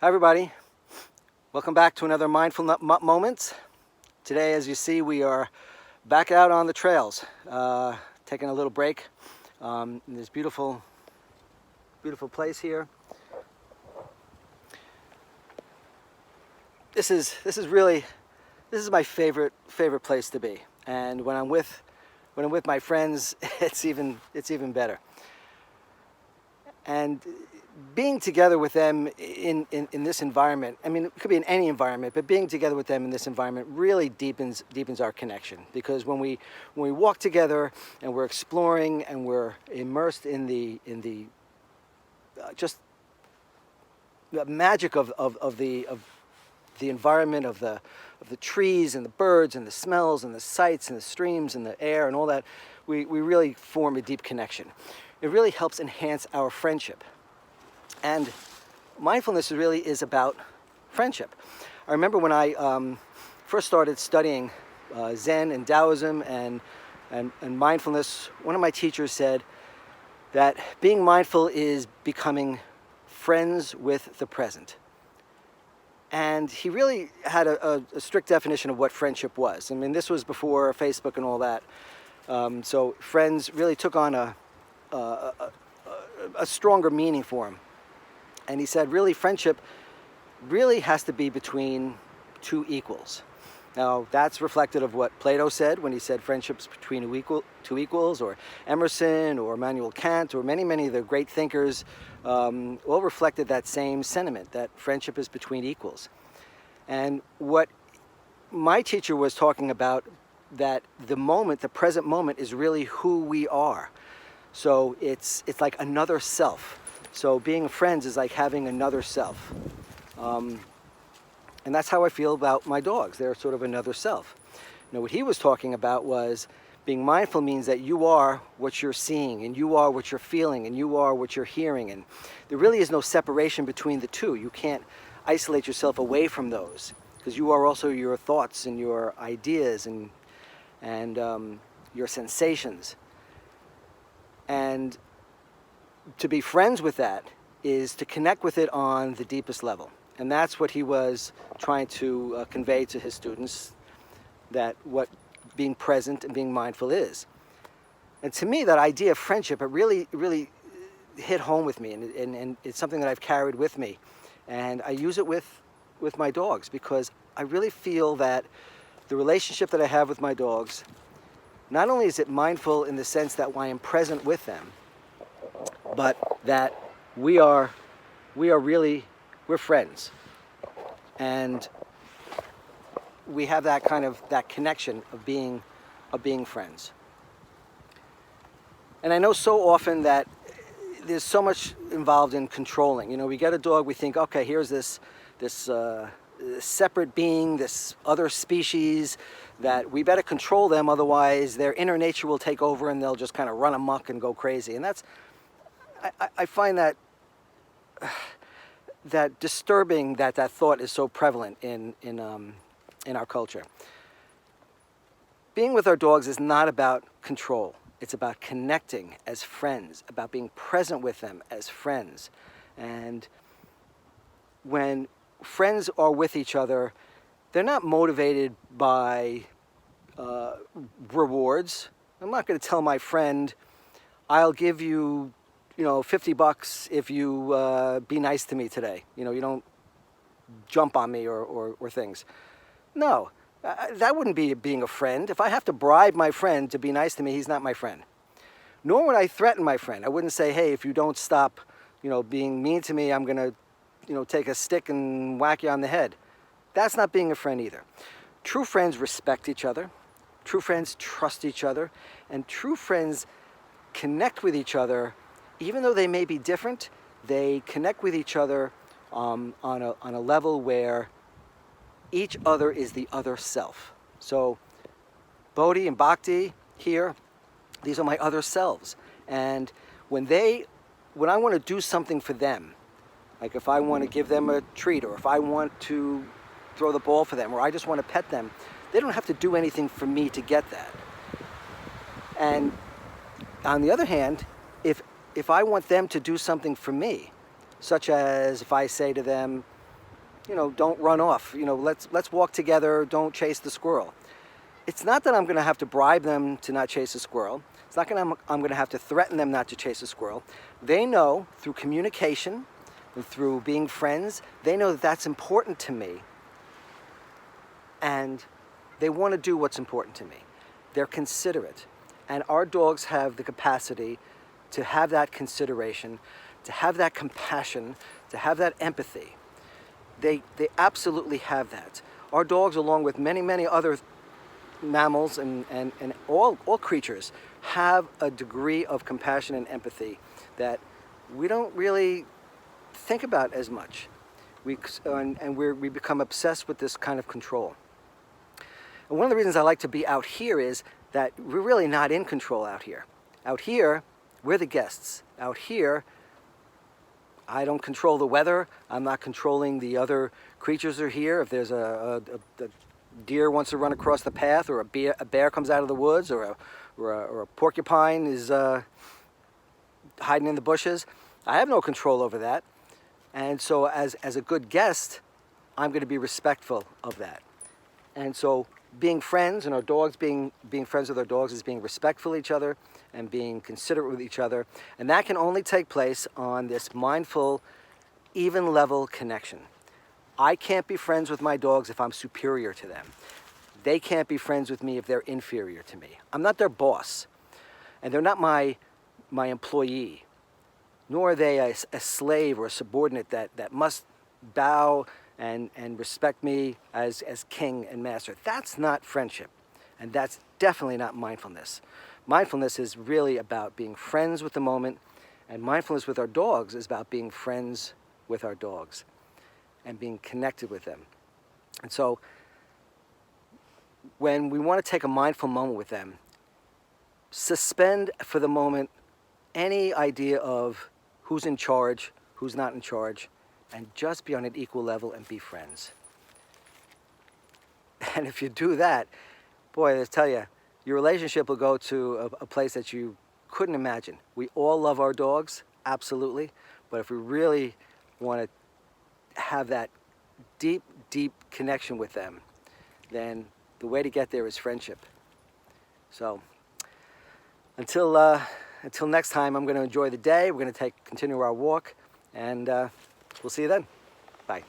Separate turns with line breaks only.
Hi everybody, welcome back to another Mindful Mutt Moments. Today, as you see, we are back out on the trails, taking a little break in this beautiful place here. This is my favorite place to be, and when I'm with my friends, it's even better. And being together with them in this environment, I mean, it could be in any environment, but being together with them in this environment really deepens our connection. Because when we walk together and we're exploring and we're immersed in the just the magic of the environment, of the trees and the birds and the smells and the sights and the streams and the air and all that, we really form a deep connection. It really helps enhance our friendship. And mindfulness really is about friendship. I remember when I first started studying Zen and Taoism and mindfulness, one of my teachers said that being mindful is becoming friends with the present. And he really had a strict definition of what friendship was. I mean, this was before Facebook and all that. So friends really took on a stronger meaning for him. And he said, really, friendship really has to be between two equals. Now, that's reflected of what Plato said when he said friendships between two equals, or Emerson, or Immanuel Kant, or many of the great thinkers all reflected that same sentiment, that friendship is between equals. And what my teacher was talking about, that the present moment is really who we are. So it's like another self. So being friends is like having another self. And that's how I feel about my dogs. They're sort of another self. You know, what he was talking about was being mindful means that you are what you're seeing, and you are what you're feeling, and you are what you're hearing. And there really is no separation between the two. You can't isolate yourself away from those, because you are also your thoughts and your ideas and your sensations. And to be friends with that is to connect with it on the deepest level. And that's what he was trying to convey to his students, that what being present and being mindful is. And to me, that idea of friendship, it really hit home with me, and it's something that I've carried with me. And I use it with my dogs, because I really feel that the relationship that I have with my dogs, not only is it mindful in the sense that I am present with them, but that we're friends, and we have that connection of being friends. And I know so often that there's so much involved in controlling. You know, we get a dog, we think, okay, here's this separate being, this other species, that we better control them, otherwise their inner nature will take over and they'll just kind of run amok and go crazy. And I find that disturbing that thought is so prevalent in our culture. Being with our dogs is not about control. It's about connecting as friends, about being present with them as friends. And when friends are with each other, they're not motivated by rewards. I'm not going to tell my friend, I'll give you, $50 if you be nice to me today. You don't jump on me or things. No, that wouldn't be being a friend. If I have to bribe my friend to be nice to me, he's not my friend. Nor would I threaten my friend. I wouldn't say, hey, if you don't stop, being mean to me, I'm going to, take a stick and whack you on the head. That's not being a friend either. True friends respect each other. True friends trust each other. And true friends connect with each other. Even though they may be different, they connect with each other on a level where each other is the other self. So Bodhi and Bhakti here, these are my other selves. And when I want to do something for them, like if I want to give them a treat, or if I want to throw the ball for them, or I just want to pet them, they don't have to do anything for me to get that. And on the other hand, if I want them to do something for me, such as if I say to them, don't run off. Let's walk together. Don't chase the squirrel. It's not that I'm going to have to bribe them to not chase a squirrel. It's not I'm going to have to threaten them not to chase a squirrel. They know through communication and through being friends, they know that that's important to me. And they want to do what's important to me. They're considerate. And our dogs have the capacity to have that consideration, to have that compassion, to have that empathy. They absolutely have that. Our dogs, along with many, many other mammals and all creatures, have a degree of compassion and empathy that we don't really think about as much. We become obsessed with this kind of control. And one of the reasons I like to be out here is that we're really not in control out here. Out here, we're the guests. Out here, I don't control the weather. I'm not controlling the other creatures that are here. If there's a deer wants to run across the path, or a bear comes out of the woods, or a porcupine is hiding in the bushes, I have no control over that. And so as a good guest, I'm going to be respectful of that. And so being friends, and our dogs being friends with our dogs, is being respectful of each other and being considerate with each other. And that can only take place on this mindful, even level connection. I can't be friends with my dogs if I'm superior to them. They can't be friends with me if they're inferior to me. I'm not their boss, and they're not my employee, nor are they a slave or a subordinate that must bow and respect me as king and master. That's not friendship, and that's definitely not mindfulness. Mindfulness is really about being friends with the moment, and mindfulness with our dogs is about being friends with our dogs and being connected with them. And so when we want to take a mindful moment with them, suspend for the moment any idea of who's in charge, who's not in charge, and just be on an equal level and be friends. And if you do that, boy, I tell you, your relationship will go to a place that you couldn't imagine. We all love our dogs, absolutely, but if we really want to have that deep, deep connection with them, then the way to get there is friendship. So until next time, I'm going to enjoy the day. We're going to continue our walk, and we'll see you then. Bye.